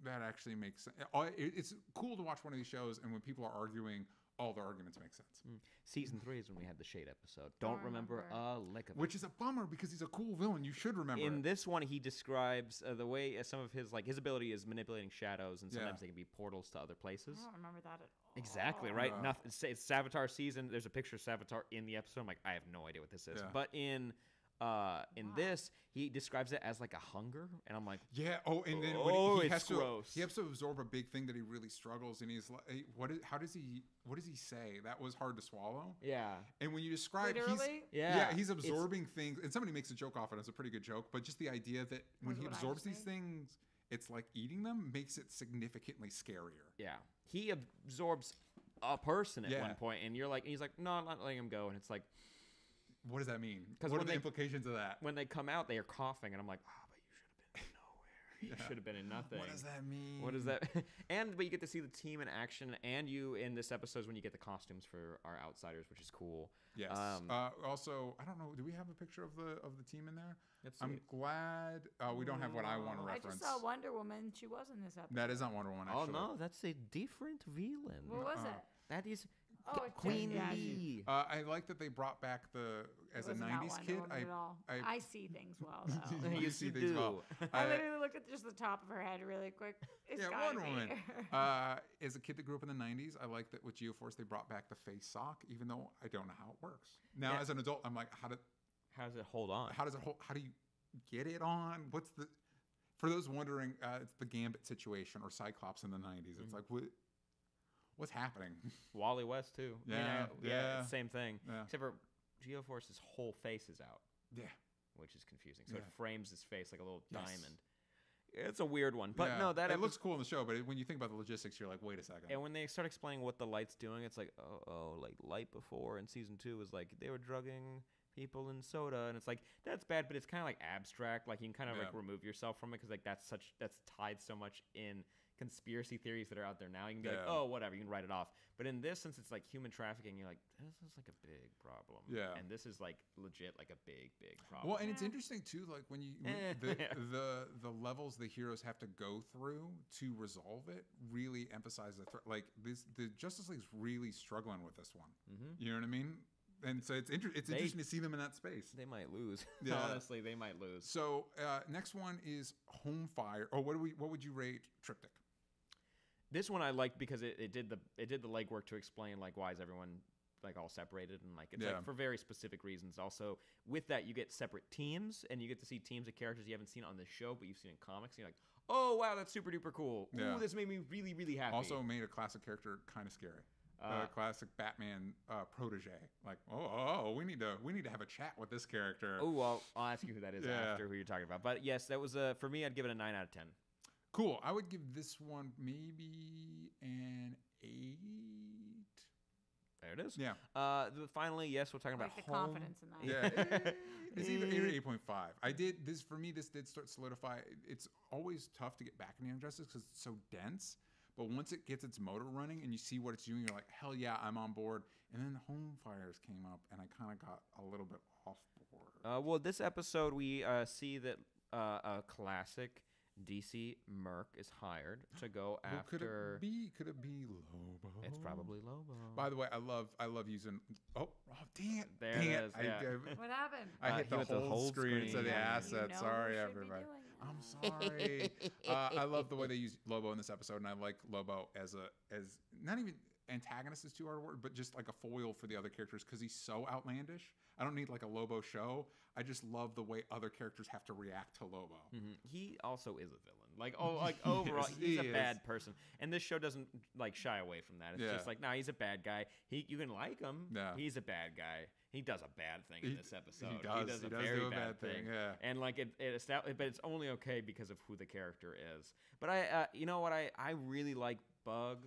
that actually makes sense. It's cool to watch one of these shows, and when people are arguing, all the arguments make sense. Season 3 is when we had the Shade episode. Don't remember a lick of it. Which is a bummer because he's a cool villain. You should remember. In this one, he describes the way some of his ability is manipulating shadows, and sometimes they can be portals to other places. I don't remember that at all. Exactly, right? Nothing. It's Savitar season. There's a picture of Savitar in the episode. I'm like, I have no idea what this is. But in this, he describes it as like a hunger, and I'm like, yeah. Oh, and then he has to absorb a big thing that he really struggles, and he's like, what does he say? That was hard to swallow. Yeah. And when you describe, he's absorbing things, and somebody makes a joke off it. It's a pretty good joke, but just the idea that when he absorbs these things, it's like eating them makes it significantly scarier. Yeah. He absorbs a person at one point, and he's like, no, I'm not letting him go, and it's like, what does that mean? What are the implications of that? When they come out, they are coughing, and I'm like, but you should have been in nowhere. You should have been in nothing. What does that mean? What is that? But you get to see the team in action, and you in this episode is when you get the costumes for our outsiders, which is cool. Yes. Also, I don't know. Do we have a picture of the team in there? I'm glad we don't have what I want to reference. I just saw Wonder Woman. She was in this episode. That is not Wonder Woman. Actually. Oh no, that's a different villain. What was it? That is Queen Bee. I like that they brought back as a 90s kid. I see things well, though. You see things well. I literally look at just the top of her head really quick. Wonder Woman. As a kid that grew up in the 90s, I like that with Geoforce they brought back the face sock, even though I don't know how it works. Now, as an adult, I'm like, how does it hold on? How do you get it on? For those wondering, it's the Gambit situation or Cyclops in the 90s. It's like, what's happening? Wally West too. Yeah. Same thing. Yeah. Except for Geoforce's whole face is out. Yeah. Which is confusing. So it frames his face like a little diamond. It's a weird one, but no, it looks cool in the show. But when you think about the logistics, you're like, wait a second. And when they start explaining what the light's doing, it's like, like Light before in season 2 was like they were drugging people in soda, and it's like that's bad, but it's kind of like abstract. Like you can kind of like remove yourself from it because like that's tied so much in conspiracy theories that are out there now. You can be like, oh, whatever, you can write it off. But in this, since it's like human trafficking, you're like, this is like a big problem. Yeah. And this is like legit like a big problem. Well, and it's interesting too, like when the levels the heroes have to go through to resolve it really emphasize the threat. Like the Justice League's really struggling with this one. Mm-hmm. You know what I mean? And so it's interesting to see them in that space. They might lose. Honestly, they might lose. So next one is Home Fire. Oh, what would you rate Triptych? This one I liked because it did the legwork to explain like why is everyone like all separated and like it's like for very specific reasons. Also with that you get separate teams and you get to see teams of characters you haven't seen on the show but you've seen in comics. And you're like, oh wow, that's super duper cool. Ooh, this made me really really happy. Also made a classic character kind of scary. Classic Batman protege. Like, we need to have a chat with this character. Oh, well, I'll ask you who that is after who you're talking about. But yes, that was for me. I'd give it a 9 out of 10. Cool. I would give this one maybe an 8. There it is. Yeah. Finally, yes, we're talking about the Home. Confidence in that. Yeah. It's either 8 or 8.5. I did this for me. This did start solidify. It's always tough to get back into Young Justice because it's so dense. But once it gets its motor running and you see what it's doing, you're like, hell yeah, I'm on board. And then Home Fires came up, and I kind of got a little bit off board. Well, this episode, we see that a classic DC Merc is hired to go after. Could it be Lobo? It's probably Lobo. By the way, I love using. Oh, dang it! There it is. Yeah. What happened? I hit the whole screen instead of the asset. Sorry, everybody. I'm sorry. I love the way they use Lobo in this episode, and I like Lobo as not even antagonist is too hard a word, but just like a foil for the other characters because he's so outlandish. I don't need like a Lobo show. I just love the way other characters have to react to Lobo. Mm-hmm. He also is a villain. Overall, he's a bad person, and this show doesn't like shy away from that. It's just like, nah, he's a bad guy. You can like him. Yeah. He's a bad guy. He does a bad thing in this episode. He does a very bad thing. Yeah. And like but it's only okay because of who the character is. But you know what? I really like Bug,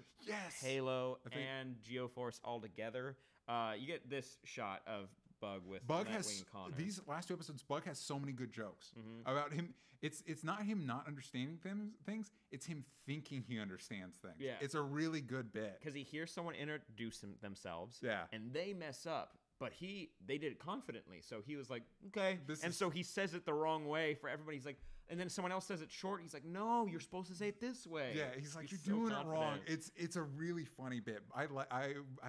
Halo, and Geoforce all together. You get this shot of Bug with Nightwing and Connor. These last 2 episodes, Bug has so many good jokes about him. It's not him not understanding things. It's him thinking he understands things. Yeah. It's a really good bit. Because he hears someone introduce themselves. Yeah. And they mess up. But they did it confidently. So he was like, okay. So he says it the wrong way for everybody. He's like, and then someone else says it short. He's like, no, you're supposed to say it this way. Yeah, he's like, you're doing it wrong. It's a really funny bit. I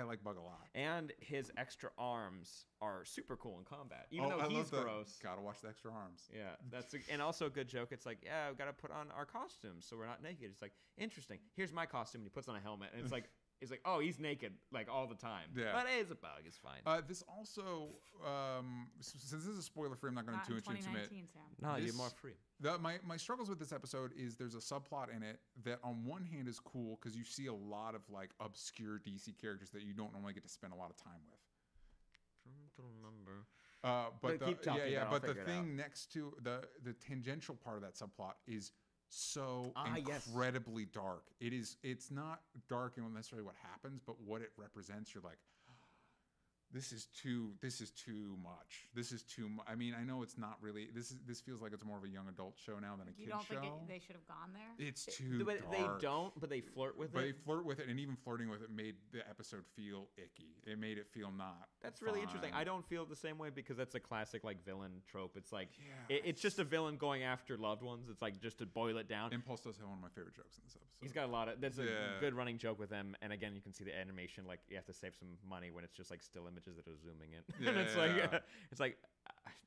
like Bug a lot. And his extra arms are super cool in combat. Even though he's gross. Gotta watch the extra arms. Yeah, and also a good joke. It's like, yeah, we gotta put on our costumes so we're not naked. It's like, interesting. Here's my costume. And he puts on a helmet. And it's like, he's like, oh, he's naked like all the time. Yeah. But it's a bug. It's fine. This also, since this is a spoiler free, I'm not going to too much into it. No, you're more free. My struggles with this episode is there's a subplot in it that on one hand is cool because you see a lot of like obscure DC characters that you don't normally get to spend a lot of time with. I don't remember. But the thing next to the tangential part of that subplot is so incredibly dark. It's not dark in necessarily what happens, but what it represents. You're like, this is too much. This is too much. I mean, I know it's not really. This feels like it's more of a young adult show now than a kid show. You don't think they should have gone there? It's too dark. They don't, but they flirt with it. But they flirt with it, and even flirting with it made the episode feel icky. It made it feel not. That's really interesting. I don't feel the same way because that's a classic like villain trope. It's like it's just a villain going after loved ones. It's like just to boil it down. Impulse does have one of my favorite jokes in this episode. He's got a lot of. That's a good running joke with him. And again, you can see the animation. Like you have to save some money when it's just like still images that are zooming in. Yeah, and it's like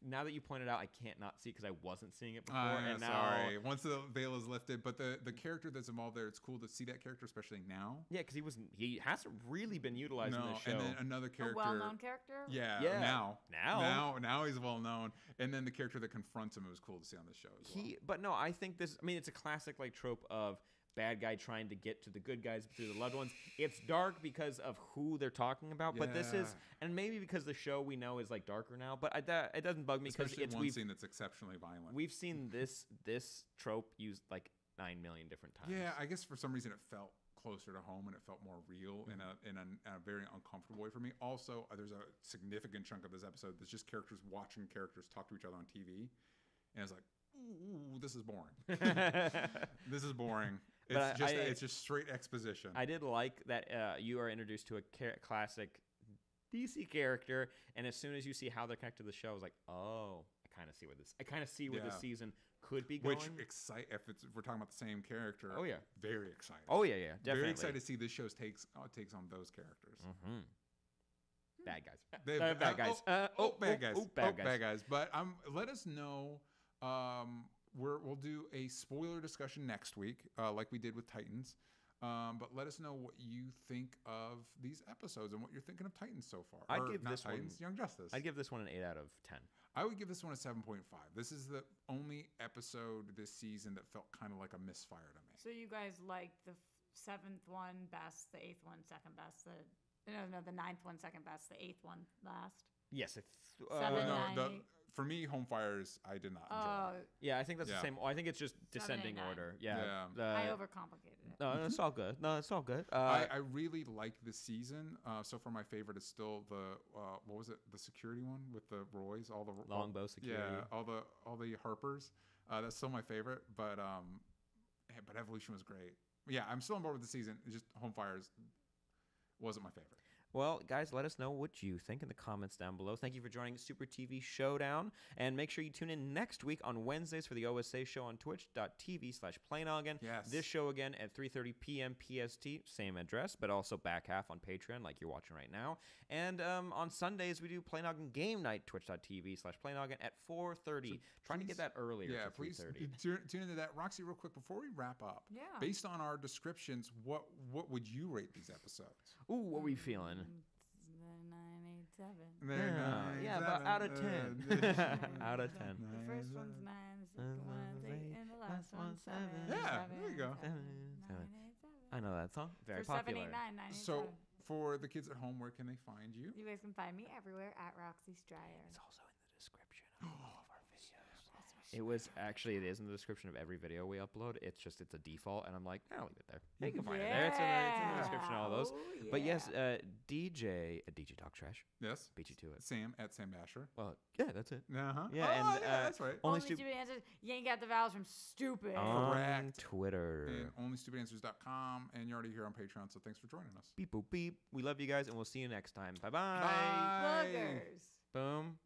now that you pointed out, I can't not see because I wasn't seeing it before. And now, sorry. Once the veil is lifted, but the character that's involved there, it's cool to see that character, especially now. Yeah, because he hasn't really been utilized in this show. And then another character, a well-known character. Yeah. Now he's well known, and then the character that confronts him, it was cool to see on this show as well. But no, I think this. I mean, it's a classic like trope of bad guy trying to get to the good guys through the loved ones. It's dark because of who they're talking about, but this is, and maybe because the show we know is like darker now, but it doesn't bug me because it's one scene that's exceptionally violent. We've seen this trope used like 9 million different times. Yeah, I guess for some reason it felt closer to home and it felt more real in a very uncomfortable way for me. Also, there's a significant chunk of this episode that's just characters watching characters talk to each other on TV, and it's like, ooh, this is boring. This is boring. It's just straight exposition. I did like that you are introduced to a classic DC character, and as soon as you see how they're connected to the show, I was like, oh, I kind of see where this season could be going. Which if we're talking about the same character. Oh yeah, very excited. Oh yeah, definitely. Very excited to see this show takes on those characters. Mm-hmm. Bad guys. Bad guys. Bad guys. But let us know. We'll do a spoiler discussion next week, like we did with Titans. But let us know what you think of these episodes and what you're thinking of Titans so far. I'd give this Titans, one Young Justice. I'd give this one an 8 out of 10. I would give this one a 7.5. This is the only episode this season that felt kind of like a misfire to me. So you guys liked the 7th one best, the 8th one second best, the 9th one second best, the 8th one last? Yes. For me, Home Fires, I did not enjoy. Yeah, I think that's the same. I think it's just descending order. Yeah. I overcomplicated it. No, it's all good. I really like this season. So far, my favorite is still the what was it? The security one with the Roys, all the Longbow security. Yeah, all the Harpers. That's still my favorite. But Evolution was great. Yeah, I'm still on board with the season. It's just Home Fires wasn't my favorite. Well, guys, let us know what you think in the comments down below. Thank you for joining Super TV Showdown. And make sure you tune in next week on Wednesdays for the OSA show on twitch.tv/playnoggin. Yes. This show again at 3:30 p.m. PST, same address, but also back half on Patreon like you're watching right now. And on Sundays, we do Playnoggin Game Night, twitch.tv/playnoggin at 4:30. Trying to get that earlier. Yeah, to please 3:30. tune into that. Roxy, real quick, before we wrap up, Yeah. based on our descriptions, what would you rate these episodes? Ooh, what are we feeling? 987. Yeah, about out of 10. Out of 10. The first one's 9, the second one's 8, and the last one's 7. Yeah, there you go. 987. I know that song. Very For popular. 789, So, for the kids at home, where can they find you? you guys can find me everywhere at Roxy Stryer. It's also in the description of all of our videos. It is in the description of every video we upload. It's a default, and I'm like, I'll leave it there. You can find it there. It's in the description of all those. Oh, But yes, yeah. DJ Talk Trash. Yes. Beat you to it. Sam at Sam Basher. Well, yeah, that's it. Uh-huh. Yeah, oh, and yeah, that's right. Only stupid answers. You ain't got the vowels from stupid. On Correct. Twitter. And onlystupidanswers.com. And you're already here on Patreon, so thanks for joining us. Beep, boop, beep. We love you guys, and we'll see you next time. Bye-bye. Bye. Boogers. Boom.